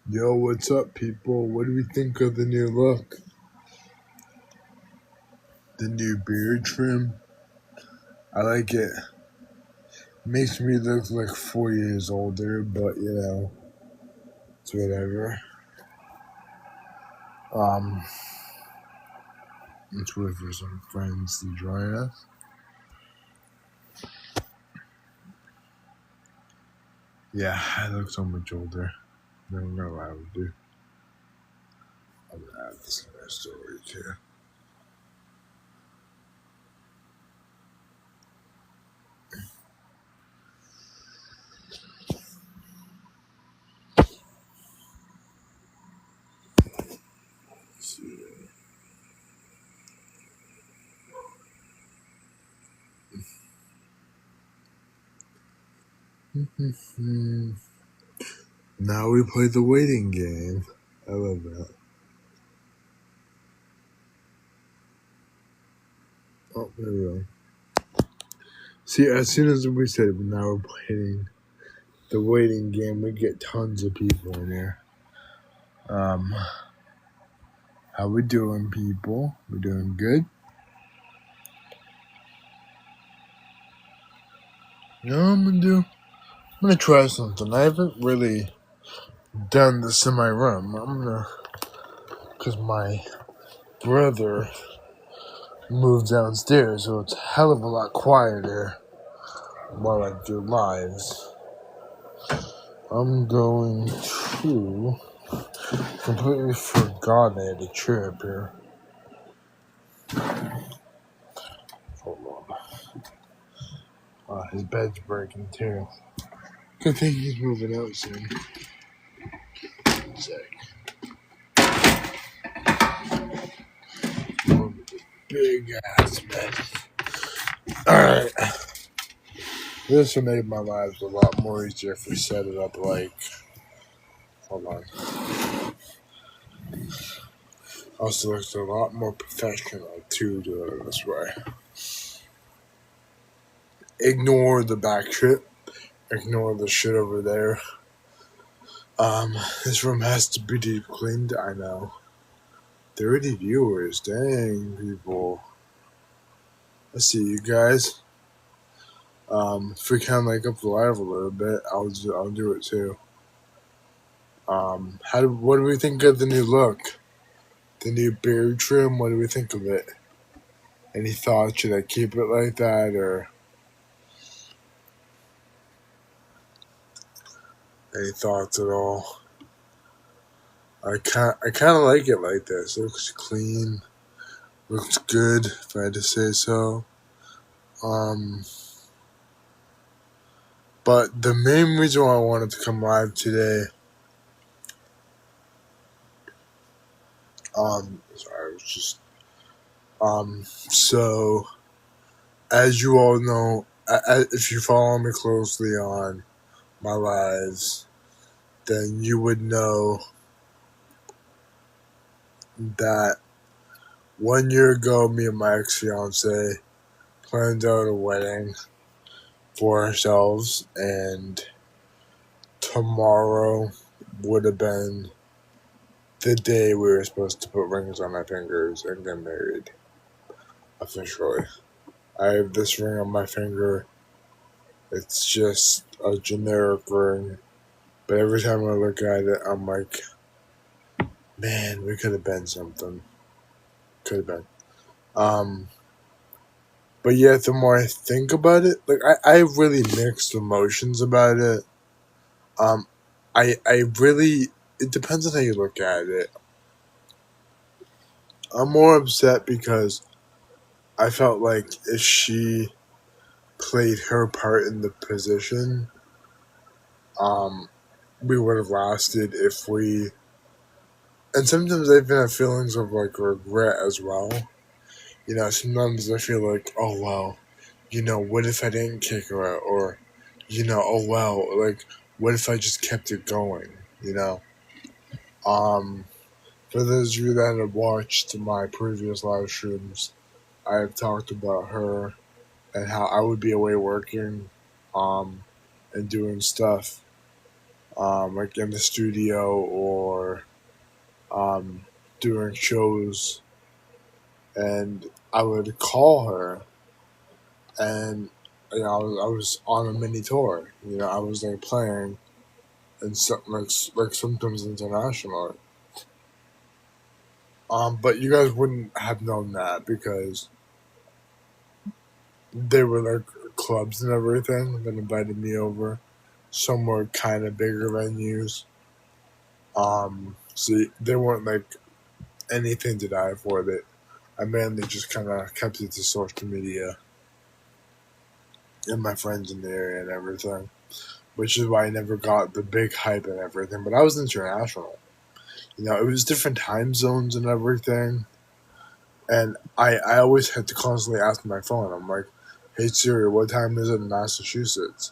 Yo, what's up, people? What do we think of the new look? The new beard trim? I like it. Makes me look like 4 years older, but it's whatever. Um, let's wait for some friends to join us. Yeah, I look so much older. I'm gonna lie with you. I'm gonna add this in my story too. Let's see. Now we play the waiting game. I love that. Oh, there we go. See, as soon as we said now we're playing the waiting game, we get tons of people in here. How we doing, people? We doing good? I'm gonna try something. I haven't really done this in my room. Cause my brother moved downstairs, so it's a hell of a lot quieter while I do lives. I'm going to completely forgot I had a chair up here. Hold on. His bed's breaking too. Good thing he's moving out soon. Sick. Big ass bed. Alright. This will make my lives a lot more easier if we set it up like. Hold on. Also looks a lot more professional too, do it this way. Ignore the back shit. Ignore the shit over there. This room has to be deep cleaned, I know. 30 viewers, dang people. Let's see you guys. If we can up the live a little bit, I'll do it too. What do we think of the new look? The new beard trim, what do we think of it? Any thoughts? Should I keep it like that or any thoughts at all? I kind of like it like this. It looks clean, looks good, if I had to say so. But the main reason why I wanted to come live today, sorry, I was just, so as you all know, if you follow me closely on my lives, then you would know that 1 year ago, me and my ex-fiance planned out a wedding for ourselves, and tomorrow would have been the day we were supposed to put rings on our fingers and get married officially. I have this ring on my finger. It's just a generic ring, but every time I look at it, I'm like, man, we could have been something. Could have been. But yet, the more I think about it, I have really mixed emotions about it. I really, it depends on how you look at it. I'm more upset because I felt like if she played her part in the position, we would have lasted if we. And sometimes I even have feelings of regret as well. Sometimes I feel like, oh well, what if I didn't kick her out, or, oh well, what if I just kept it going, For those of you that have watched my previous live streams, I have talked about her and how I would be away working, and doing stuff, like in the studio or um, doing shows, and I would call her, and I was on a mini tour. I was like playing and something like sometimes international. But you guys wouldn't have known that because they were like clubs and everything that invited me over. Some were kind of bigger venues. So they weren't like anything to die for. That I mainly just kind of kept it to social media and my friends in the area and everything, which is why I never got the big hype and everything. But I was international. It was different time zones and everything. And I always had to constantly ask my phone. I'm like, hey Siri, what time is it in Massachusetts?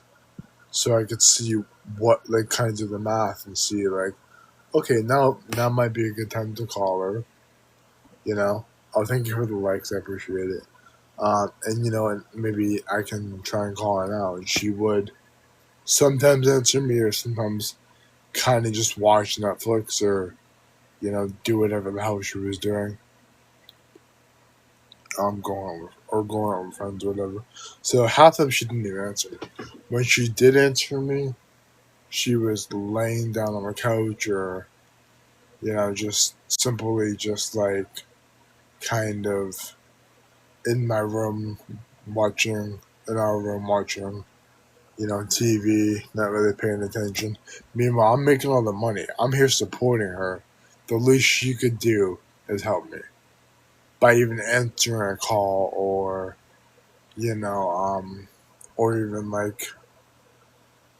So I could see what, like, kind of do the math and see, like, okay, now might be a good time to call her. You know, oh, thank you for the likes. I appreciate it. And maybe I can try and call her now, and she would sometimes answer me, or sometimes kind of just watch Netflix or do whatever the hell she was doing. Going out with friends or whatever. So half of them she didn't even answer. When she did answer me, she was laying down on the couch or just simply just like kind of in my room watching in our room watching TV, not really paying attention. Meanwhile, I'm making all the money. I'm here supporting her. The least she could do is help me by even answering a call you know, or even like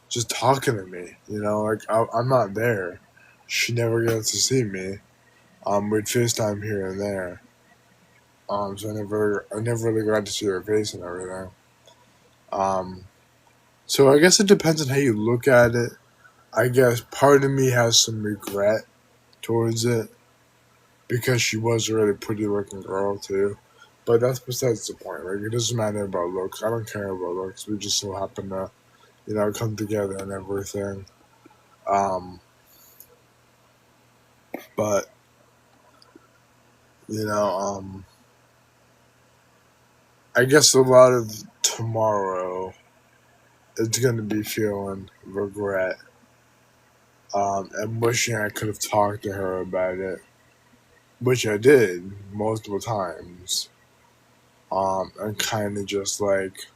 just talking to me. Like I'm not there. She never gets to see me. We'd FaceTime here and there. So I never really got to see her face and everything. Um, so I guess it depends on how you look at it. I guess part of me has some regret towards it because she was a really pretty looking girl too. But that's besides the point. Like it doesn't matter about looks. I don't care about looks. We just so happen to come together and everything. Um, but you know, I guess a lot of tomorrow it's gonna be feeling regret. And wishing I could have talked to her about it, which I did multiple times. And kind of just like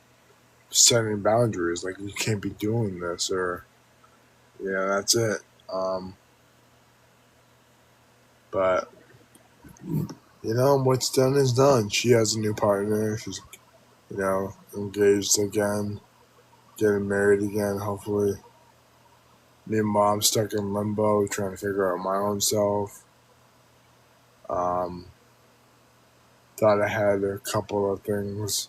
setting boundaries, like you can't be doing this, or that's it. Um, but what's done is done. She has a new partner. She's engaged again, getting married again. Hopefully, me and mom stuck in limbo, trying to figure out my own self. Um, thought I had a couple of things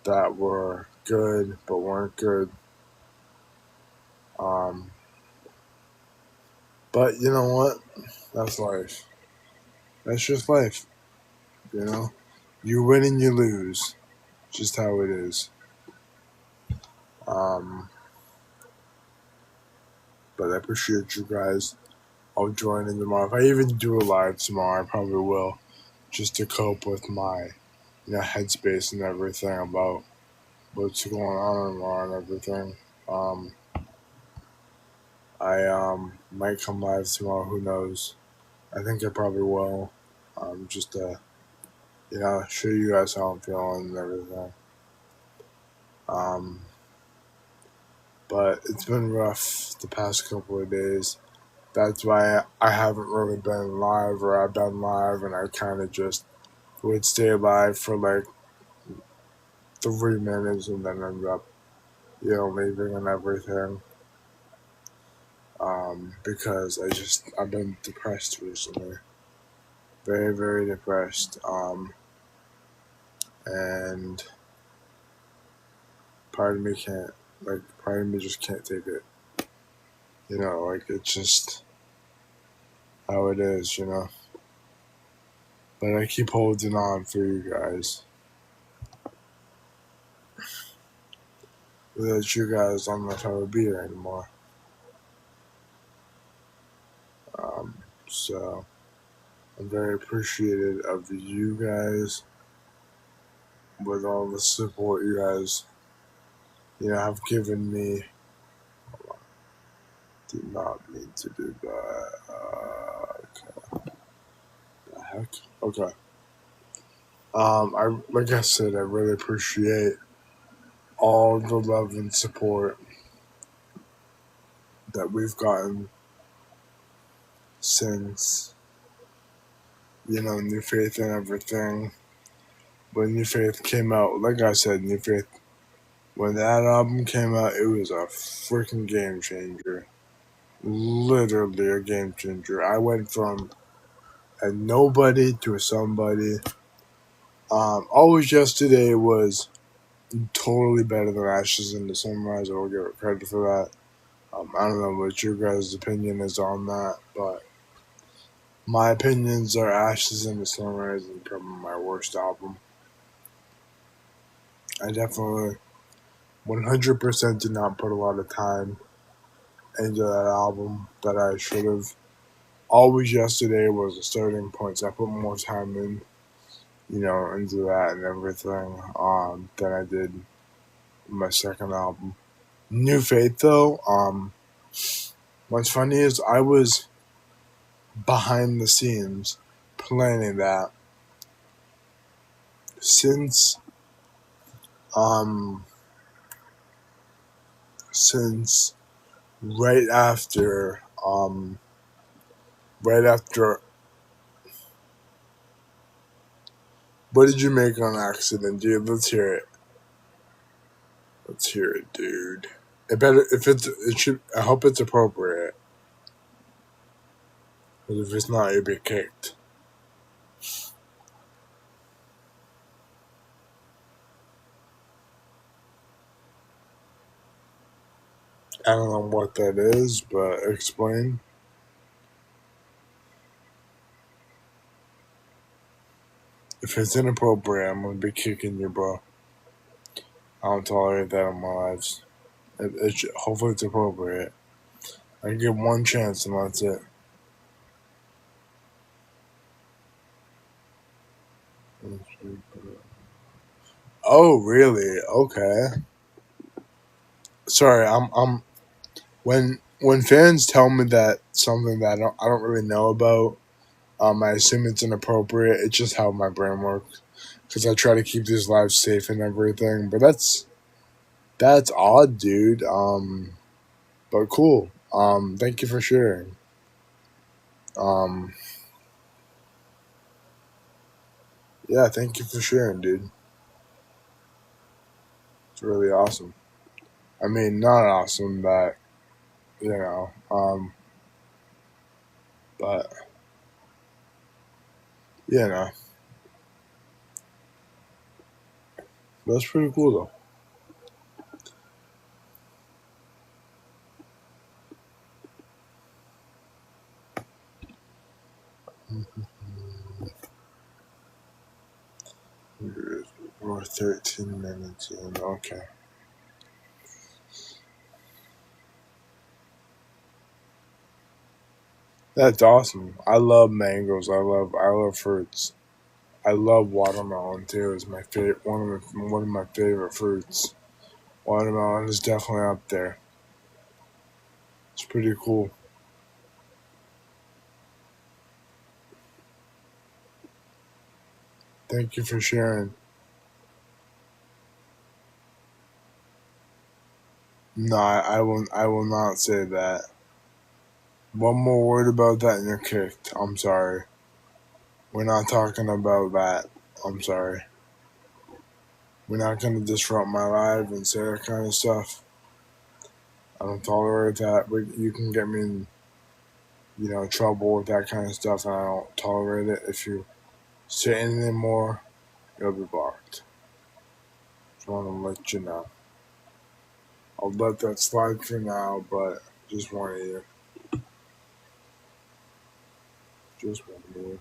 that were good but weren't good. Um, but you know what? That's life. That's just life. You know, you win and you lose. Just how it is. Um, but I appreciate you guys. I'll join in tomorrow. If I even do a live tomorrow, I probably will, just to cope with my headspace and everything about what's going on tomorrow and everything. Um, I might come live tomorrow. Who knows? I think I probably will. Just to show you guys how I'm feeling and everything. But it's been rough the past couple of days. That's why I haven't really been live, or I've been live and I kind of just would stay live for like 3 minutes and then end up, leaving and everything. Because I've been depressed recently. Very, very depressed. And part of me just can't take it. Like it's just how it is, But I keep holding on for you guys. Without you guys, I'm not how to be here anymore. So I'm very appreciative of you guys with all the support you guys, have given me. Did not mean to do that. Okay. The heck? Okay. I like I said, I really appreciate all the love and support that we've gotten since, New Faith and everything. When New Faith came out, like I said, New Faith, when that album came out, it was a freaking game changer. Literally a game changer. I went from a nobody to a somebody. Always Yesterday was totally better than Ashes in the Sunrise. I will give it credit for that. I don't know what your guys' opinion is on that, but my opinions are Ashes in the Sunrise is probably my worst album. I definitely 100% did not put a lot of time into that album that I should have. Always Yesterday was a starting point, so I put more time into that and everything than I did in my second album. New Faith, though, what's funny is I was behind the scenes planning that since um since right after right after what did you make on accident, dude? Let's hear it. Let's hear it, dude. It better if it should. I hope it's appropriate. Because if it's not, you'll be kicked. I don't know what that is, but explain. If it's inappropriate, I'm gonna be kicking you, bro. I don't tolerate that in my lives. Hopefully it's appropriate. I give one chance and that's it. Oh, really? Okay. Sorry, I'm when fans tell me that something that I don't really know about, I assume it's inappropriate. It's just how my brain works because I try to keep these lives safe and everything. But that's odd, dude. But cool. Thank you for sharing. Um, yeah, thank you for sharing, dude. It's really awesome. I mean, not awesome, but you know, but you know, that's pretty cool though. We're 13 minutes in. Okay. That's awesome. I love mangoes. I love fruits. I love watermelon too. It's my favorite one of my favorite fruits. Watermelon is definitely up there. It's pretty cool. Thank you for sharing. No, I will not say that. One more word about that and you're kicked. I'm sorry. We're not talking about that. I'm sorry. We're not gonna disrupt my life and say that kind of stuff. I don't tolerate that. But you can get me in, trouble with that kind of stuff, and I don't tolerate it. If you say anything more, you'll be blocked. Just want to let you know. I'll let that slide for now, but just wanted you. Just wanted you.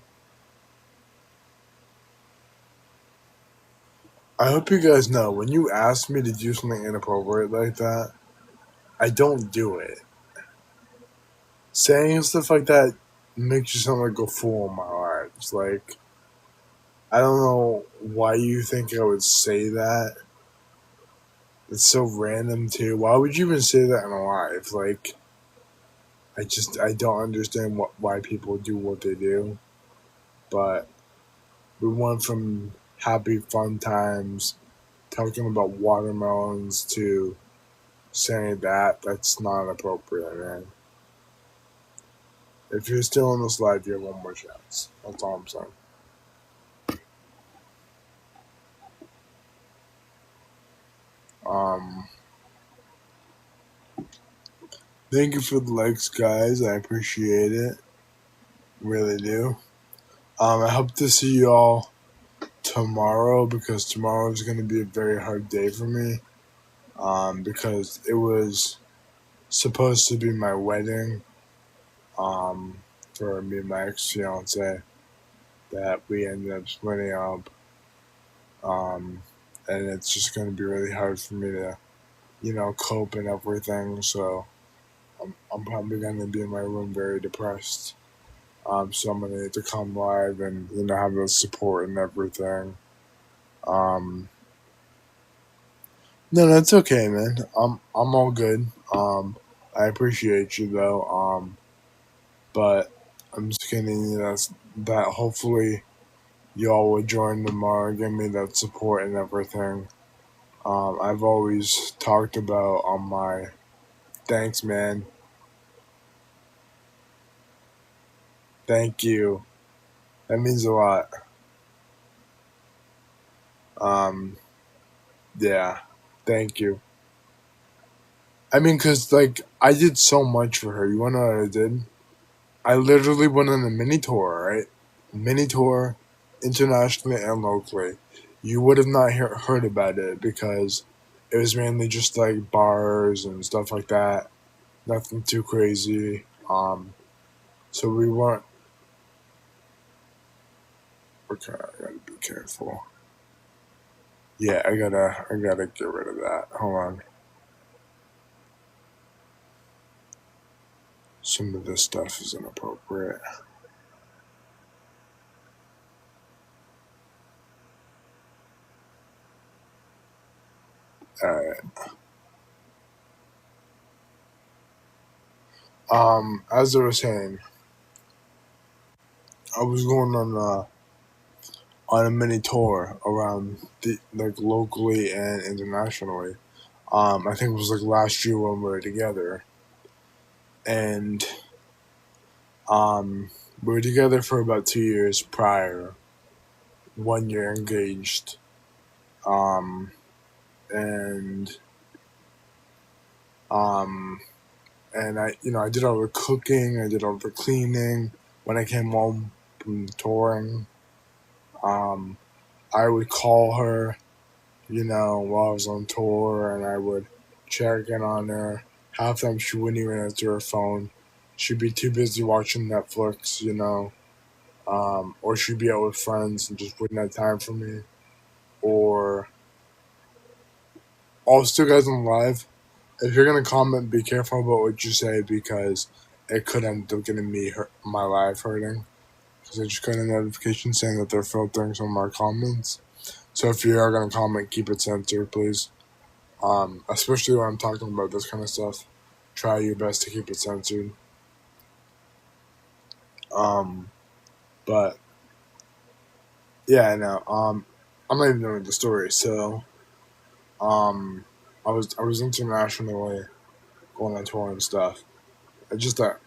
I hope you guys know when you ask me to do something inappropriate like that, I don't do it. Saying stuff like that makes you sound like a fool in my life. Like, I don't know why you think I would say that. It's so random too. Why would you even say that in a live? Like, I don't understand why people do what they do. But we went from happy fun times talking about watermelons to saying that's not appropriate, man. If you're still in this life, you have one more chance. That's all I'm saying. Um, thank you for the likes, guys. I appreciate it. Really do. I hope to see y'all tomorrow because tomorrow is going to be a very hard day for me. Because it was supposed to be my wedding. For me and my ex fiance that we ended up splitting up. And it's just going to be really hard for me to, cope and everything. So I'm probably going to be in my room very depressed. So I'm going to need to come live and, have the support and everything. No, that's okay, man. I'm all good. I appreciate you though. But I'm just kidding. That hopefully y'all will join tomorrow, give me that support and everything. I've always talked about on my thanks, man. Thank you. That means a lot. Um, yeah. Thank you. I mean, cause like I did so much for her. You wanna know what I did? I literally went on a mini tour, right? Mini tour, internationally and locally. You would have not heard about it because it was mainly just like bars and stuff like that. Nothing too crazy. So we weren't. Okay, I gotta be careful. Yeah, I gotta get rid of that. Hold on. Some of this stuff is inappropriate. Alright. As I was saying, I was going on a mini tour around like locally and internationally. I think it was like last year when we were together, and we were together for about 2 years prior. 1 year engaged, um, and um, and I did all the cooking, I did all the cleaning. When I came home from touring, um, I would call her, while I was on tour, and I would check in on her. Half the time she wouldn't even answer her phone. She'd be too busy watching Netflix, or she'd be out with friends and just wouldn't have time for me. Or also, guys on live, if you're gonna comment, be careful about what you say because it could end up getting my life hurting. Because I just got a notification saying that they're filtering some of my comments. So if you are gonna comment, keep it censored, please. Especially when I'm talking about this kind of stuff, try your best to keep it censored. Um, but yeah, I know. I'm not even knowing the story. So, I was internationally going on tour and stuff. I just that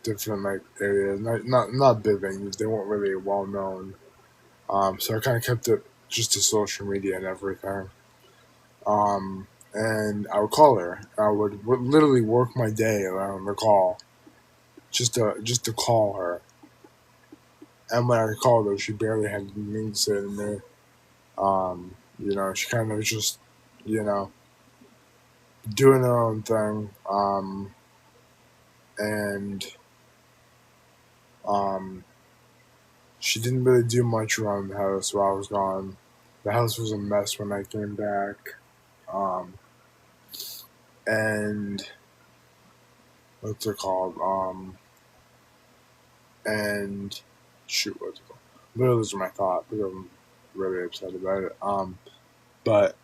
different like areas, not big venues. They weren't really well known. So I kind of kept it just to social media and everything. And I would call her. I would literally work my day around the call, just to call her. And when I called her, she barely had anything to say to me. She kind of just, you know, doing her own thing. And um, she didn't really do much around the house while I was gone. The house was a mess when I came back. Um, and what's it called? and shoot, what's it called? I'm really losing my thought because I'm really upset about it. But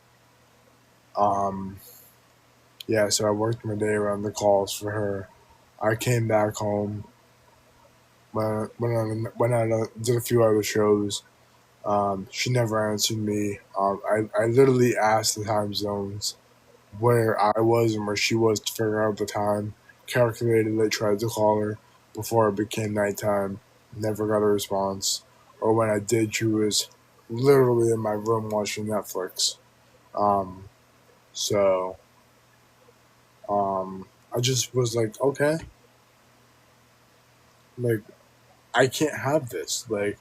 yeah, so I worked my day around the calls for her. I came back home, went on did a few other shows. She never answered me. I literally asked the time zones where I was and where she was to figure out the time. Calculated it, tried to call her before it became nighttime. Never got a response. Or when I did, she was literally in my room watching Netflix. Um, so I just was like, okay, like I can't have this. Like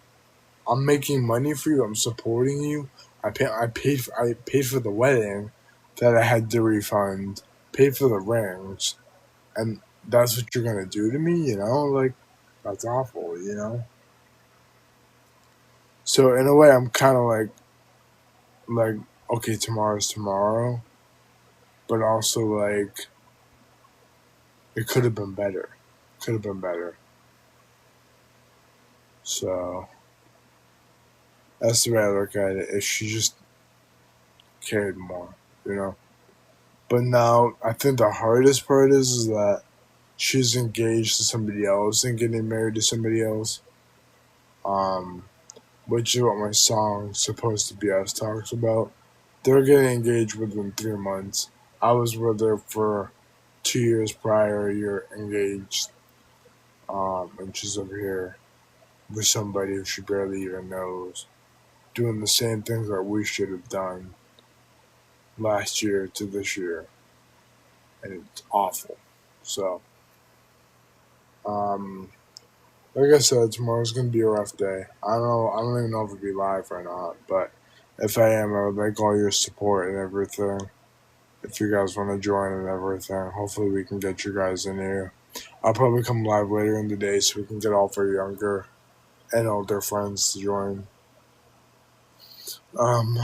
I'm making money for you. I'm supporting you. I paid for the wedding that I had to refund. Paid for the rings, and that's what you're gonna do to me. Like that's awful. So in a way, I'm kind of like okay, tomorrow's tomorrow, but also like it could have been better. Could have been better. So that's the way I look at it. If she just cared more. But now I think the hardest part is that she's engaged to somebody else and getting married to somebody else. Um, which is what my song's supposed to be us talks about. They're getting engaged within 3 months. I was with her for 2 years prior, you're engaged. And she's over here with somebody who she barely even knows, doing the same things that we should have done last year to this year. And it's awful. So, like I said, tomorrow's gonna be a rough day. I don't know. I don't even know if it'll be live or not. But if I am, I would like all your support and everything. If you guys want to join and everything, hopefully we can get you guys in here. I'll probably come live later in the day so we can get all of our younger and older friends to join. Um,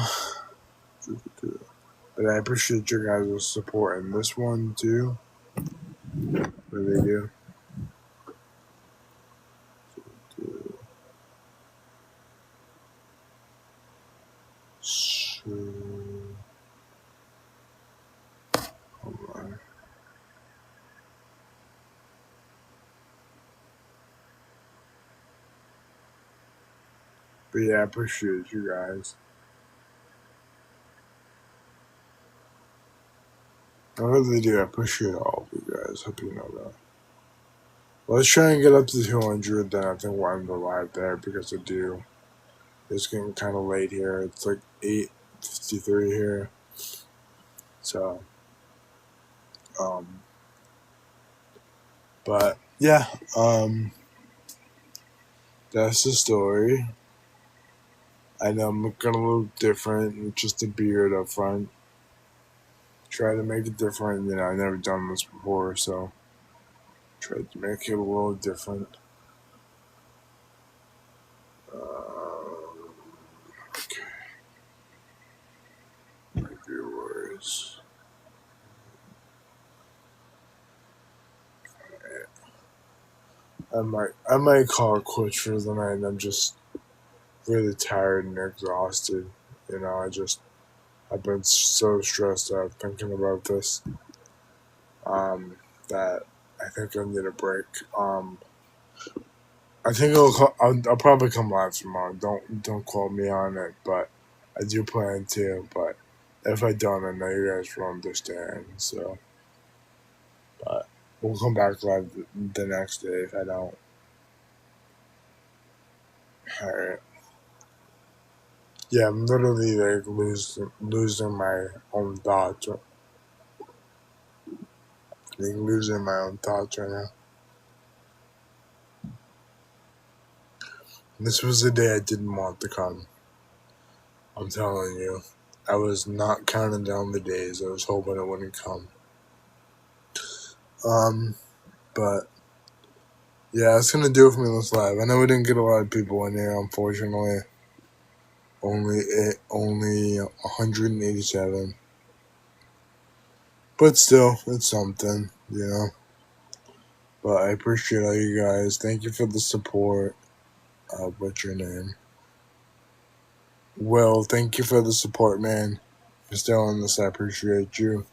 but I appreciate your guys' support in this one too. Really do. So, hold on. But yeah, I appreciate you guys. I really do. I appreciate all of you guys. Hope you know that. Let's try and get up to 200, then I think we'll end the live there because I do. It's getting kind of late here. It's like 8:53 here. So, but yeah, that's the story. I know I'm gonna look different with just a beard up front. Try to make it different. I've never done this before, so try to make it a little different. Okay. My viewers. I might call it quits for the night. I'm just really tired and exhausted. I've been so stressed out thinking about this. That I think I need a break. I think I'll probably come live tomorrow. Don't quote me on it, but I do plan to. But if I don't, I know you guys will understand. So, but we'll come back live the next day if I don't. All right. Yeah, I'm literally like losing my own thoughts. Like losing my own thoughts right now. This was the day I didn't want to come. I'm telling you. I was not counting down the days. I was hoping it wouldn't come. But yeah, that's gonna do it for me this live. I know we didn't get a lot of people in here, unfortunately. Only 187. But still, it's something. But I appreciate all you guys. Thank you for the support. What's your name? Will, thank you for the support, man. For still on this, I appreciate you.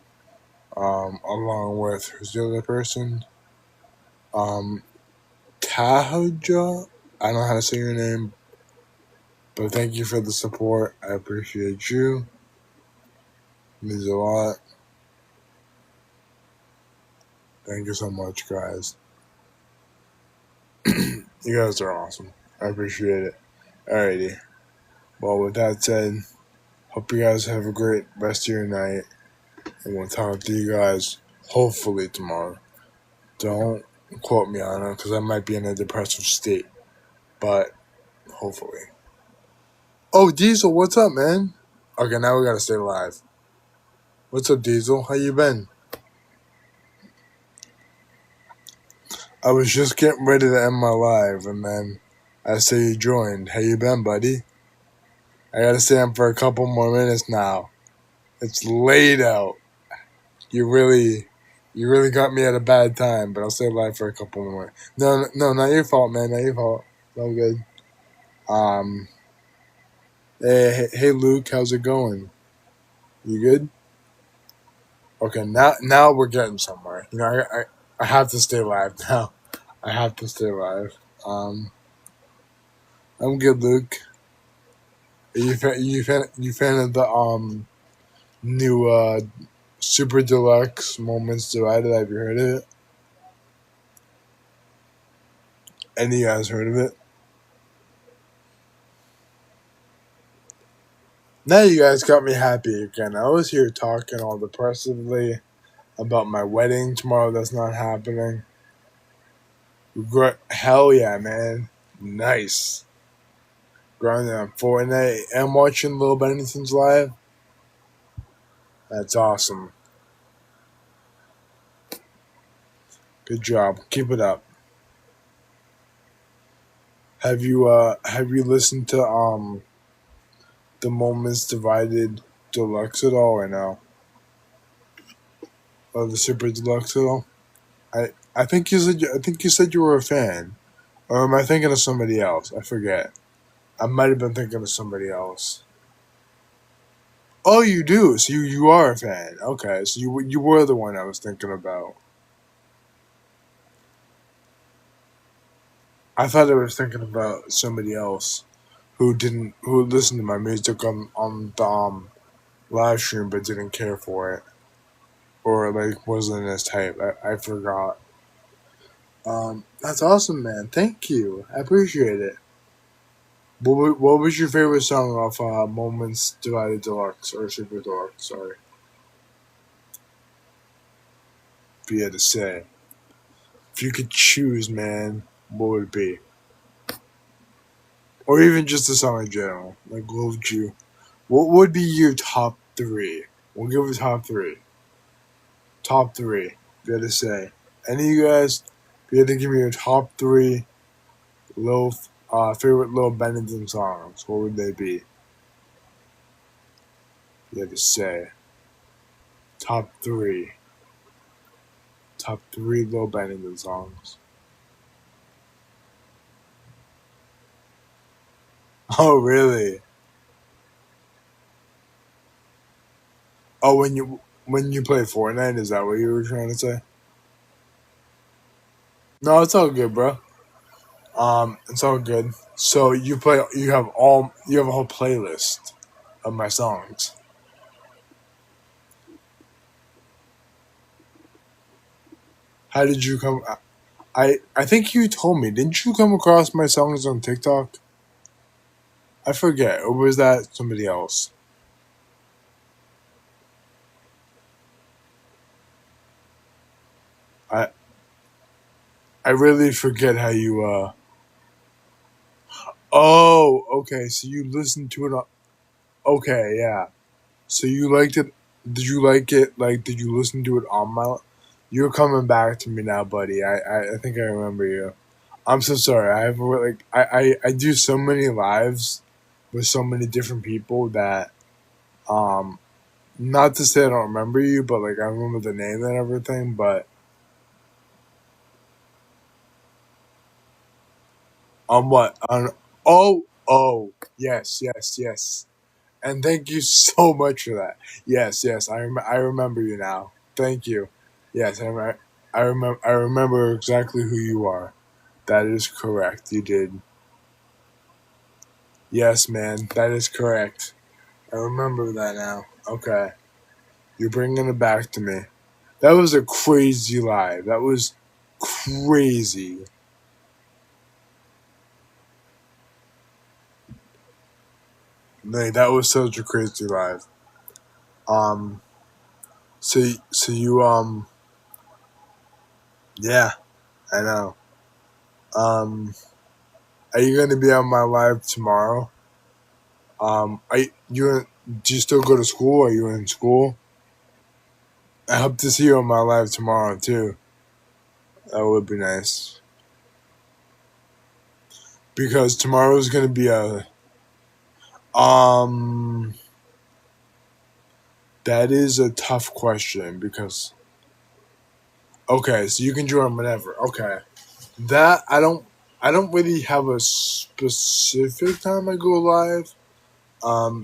Along with, who's the other person? Um, Tahoja? I don't know how to say your name, but thank you for the support. I appreciate you. It means a lot. Thank you so much, guys. You guys are awesome. I appreciate it. Alrighty. Well, with that said, hope you guys have a great rest of your night. And we'll talk to you guys hopefully tomorrow. Don't quote me on it because I might be in a depressive state. But hopefully. Oh, Diesel, what's up, man? Okay, now we gotta stay live. What's up, Diesel? How you been? I was just getting ready to end my live, and then I say you joined. How you been, buddy? I gotta stay on for a couple more minutes now. It's late out. You really got me at a bad time, but I'll stay live for a couple more. No, not your fault, man. Not your fault. It's all good. Um, hey, Luke, how's it going? You good? Okay, now we're getting somewhere. You know, I have to stay live now. I have to stay live. I'm good, Luke. Are you fan of the new Super Deluxe Moments Divided? Have you heard of it? Any of you guys heard of it? Now you guys got me happy again. I was here talking all depressively about my wedding tomorrow that's not happening. Hell yeah, man. Nice. Grinding on Fortnite and watching Lil Bennington's live. That's awesome. Good job. Keep it up. Have you listened to the Moments Divided Deluxe at all or no? Or the Super Deluxe at all? I think you said you were a fan. Or am I thinking of somebody else? I forget. I might have been thinking of somebody else. Oh, you do. So you are a fan. Okay, so you were the one I was thinking about. I thought I was thinking about somebody else who listened to my music on the live stream but didn't care for it or like wasn't as type. I forgot. That's awesome, man. Thank you. I appreciate it. What was your favorite song off Moments Divided Deluxe or Super Deluxe? Sorry, if you had to say, if you could choose, man, what would it be? Or even just a song in general. Like, what would you? What would be your top three? We'll give it top three. Top three. If you had to say, any of you guys, if you had to give me your top three favorite Lil Bennington songs, what would they be? If you had to say, top three. Top three Lil Bennington songs. Oh, really? Oh, when you play Fortnite, is that what you were trying to say? No, it's all good, bro. It's all good. So you have a whole playlist of my songs. How did you come? I think you told me. Didn't you come across my songs on TikTok? I forget. Or was that somebody else? I I really forget how you. Oh, okay. So you listened to it. Okay, yeah. So you liked it. Did you like it? Like, did you listen to it on my? You're coming back to me now, buddy. I think I remember you. I'm so sorry. I have like I do so many lives with so many different people that um not to say I don't remember you, but like I remember the name and everything. But On what? On oh yes, yes, yes. And thank you so much for that. Yes, yes, I remember you now. Thank you. Yes, I remember exactly who you are. That is correct. You did. Yes, man, that is correct. I remember that now. Okay. You're bringing it back to me. That was a crazy live. That was crazy. Like, that was such a crazy live. Um, so you, yeah, I know. Um, are you going to be on my live tomorrow? Do you still go to school? Are you in school? I hope to see you on my live tomorrow too. That would be nice. Because tomorrow is going to be um, that is a tough question because, okay, so you can join whenever. Okay. That I don't really have a specific time I go live.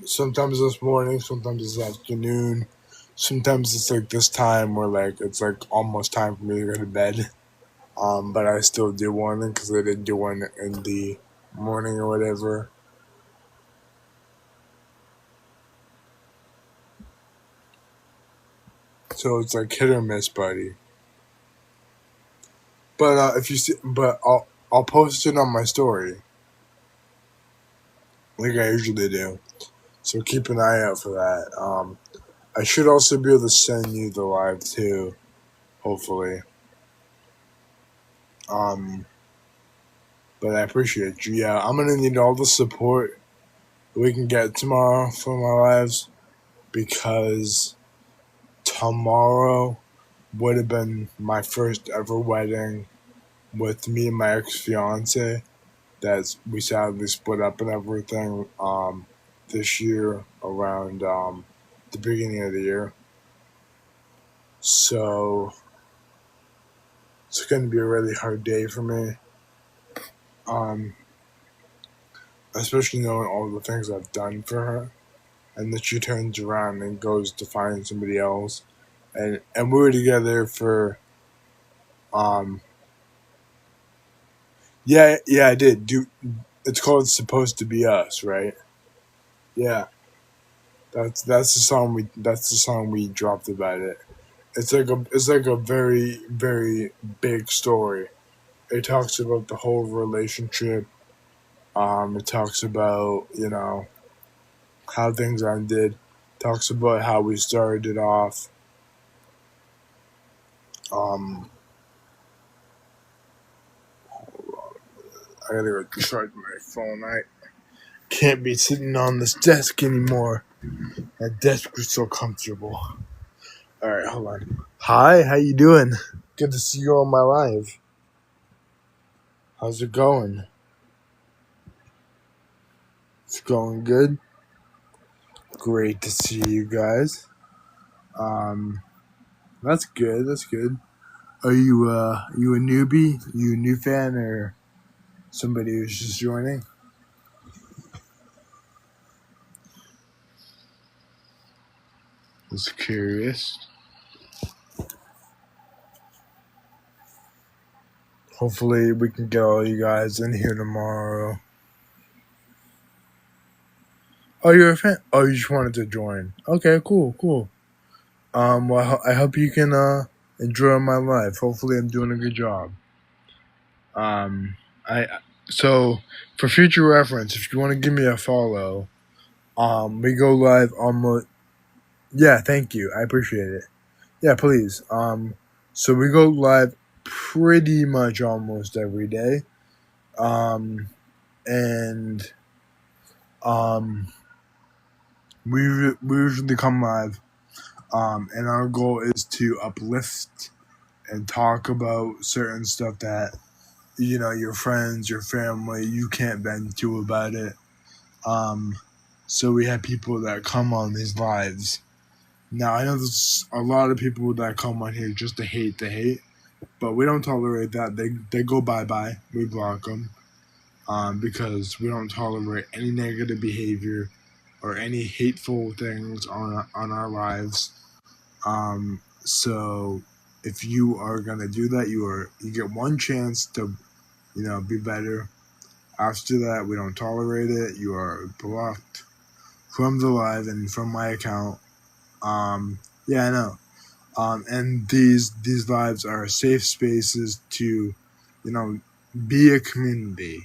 Sometimes it's morning, sometimes it's afternoon, sometimes it's like this time where like it's like almost time for me to go to bed. But I still do one because I didn't do one in the morning or whatever. So it's like hit or miss, buddy. But if you see, but I'll post it on my story like I usually do. So keep an eye out for that. I should also be able to send you the live too, hopefully. Um, but I appreciate you. Yeah, I'm gonna need all the support we can get tomorrow for my lives because tomorrow would have been my first ever wedding with me and my ex fiance. That we sadly split up and everything. This year around the beginning of the year. So it's going to be a really hard day for me. Um, Especially knowing all the things I've done for her, and then she turns around and goes to find somebody else, and we were together for um yeah I did do it's called Supposed to Be Us, right? Yeah, that's the song we dropped about it. It's like a very very big story. It talks about the whole relationship. It talks about how things ended. Talks about how we started it off. Um, I gotta go charge my phone. I can't be sitting on this desk anymore. That desk was so comfortable. All right, hold on. Hi, how you doing? Good to see you on my live. How's it going? It's going good. Great to see you guys. Um, that's good. That's good. Are you a newbie? You a new fan or somebody who's just joining? Was curious. Hopefully we can get all you guys in here tomorrow. Oh, you're a fan? Oh, you just wanted to join. Okay, cool, cool. Well, I hope you can enjoy my life. Hopefully, I'm doing a good job. Um, I so for future reference, if you want to give me a follow, we go live almost. Yeah, thank you. I appreciate it. Yeah, please. So we go live pretty much almost every day. Um, and um, we usually come live. And our goal is to uplift and talk about certain stuff that your friends, your family, you can't vent to about it. Um, so we have people that come on these lives. Now I know there's a lot of people that come on here just to hate, but we don't tolerate that. They go bye bye. We block them. because we don't tolerate any negative behavior or any hateful things on our lives. So if you are gonna do that, you get one chance to be better. After that, we don't tolerate it. You are blocked from the live and from my account. Yeah, I know. And these lives are safe spaces to, be a community.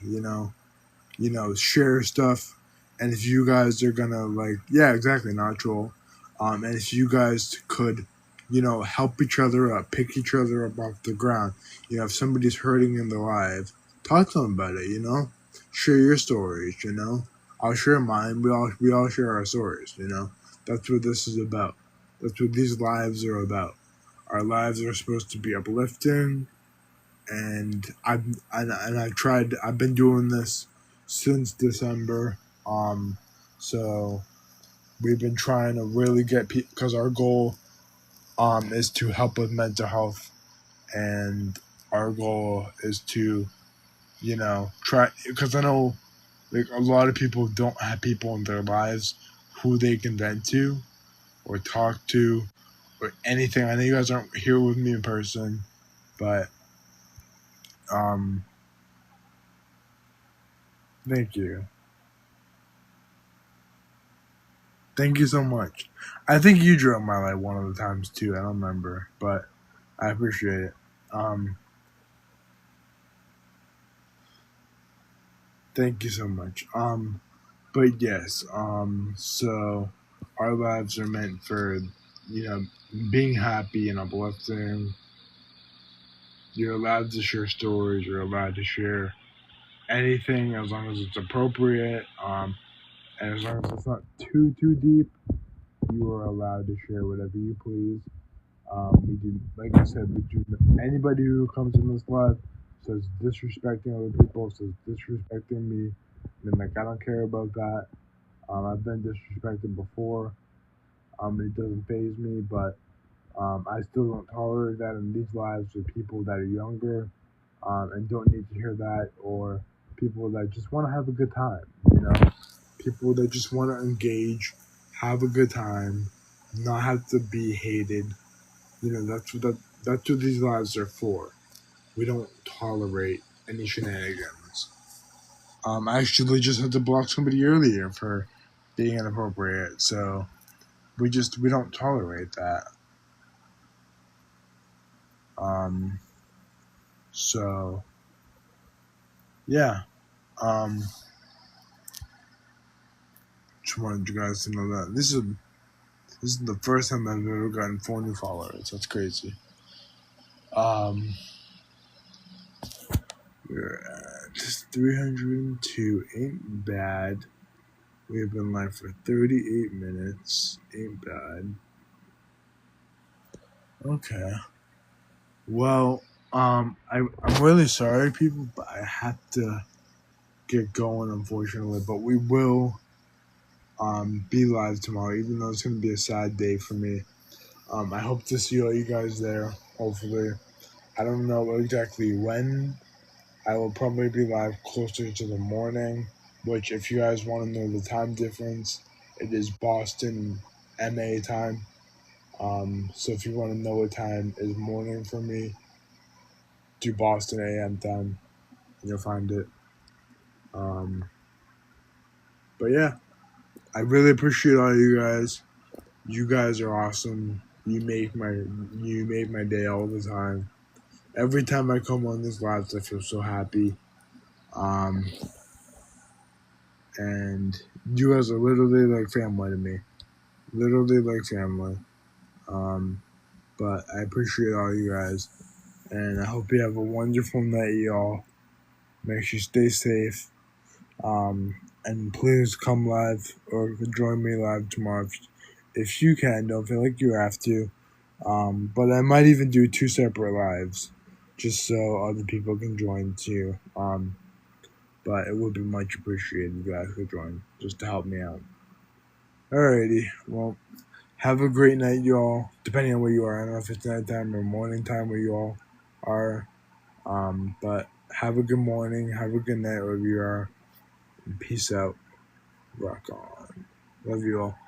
Share stuff. And if you guys are gonna yeah, exactly, not troll. And if you guys could, help each other up, pick each other up off the ground. If somebody's hurting in the live, talk to them about it. Share your stories. I'll share mine. We all share our stories. That's what this is about. That's what these lives are about. Our lives are supposed to be uplifting, and I've been doing this since December. So we've been trying to really get people, because our goal is to help with mental health, and our goal is to try, because I know a lot of people don't have people in their lives who they can vent to or talk to or anything. I know you guys aren't here with me in person, but thank you. Thank you so much. I think you drove my light one of the times too. I don't remember, but I appreciate it. Um, Thank you so much. But yes. So our lives are meant for being happy and uplifting. You're allowed to share stories. You're allowed to share anything as long as it's appropriate. And as long as it's not too deep, you are allowed to share whatever you please. We do, like I said, we do. Anybody who comes in this live says disrespecting other people, says disrespecting me, then I don't care about that. I've been disrespected before. It doesn't faze me, but I still don't tolerate that in these lives with people that are younger, and don't need to hear that, or people that just want to have a good time. People that just want to engage, have a good time, not have to be hated. That's what these lives are for. We don't tolerate any shenanigans. I actually just had to block somebody earlier for being inappropriate, so we don't tolerate that. Um, so yeah. Um, just wanted you guys to know that this is the first time I've ever gotten 4 new followers. That's crazy. Um, we're at 302. Ain't bad. We've been live for 38 minutes. Ain't bad. Okay. Well, I'm really sorry, people, but I have to get going, unfortunately. But we will be live tomorrow, even though it's gonna be a sad day for me. I hope to see all you guys there. Hopefully, I don't know exactly when. I will probably be live closer to the morning. Which, if you guys want to know the time difference, it is Boston MA time. So if you want to know what time is morning for me, do Boston AM time, and you'll find it. Um, but yeah, I really appreciate all you guys. You guys are awesome. You make my day all the time. Every time I come on this live, I feel so happy. Um, and you guys are literally like family to me. Literally like family. Um, but I appreciate all you guys. And I hope you have a wonderful night, y'all. Make sure you stay safe. And please come live or join me live tomorrow if you can. Don't feel like you have to. But I might even do 2 separate lives just so other people can join too. But it would be much appreciated if you guys could join just to help me out. Alrighty. Well, have a great night, y'all. Depending on where you are. I don't know if it's nighttime or morning time where you all are. But Have a good morning. Have a good night, wherever you are. And peace out. Rock on. Love you all.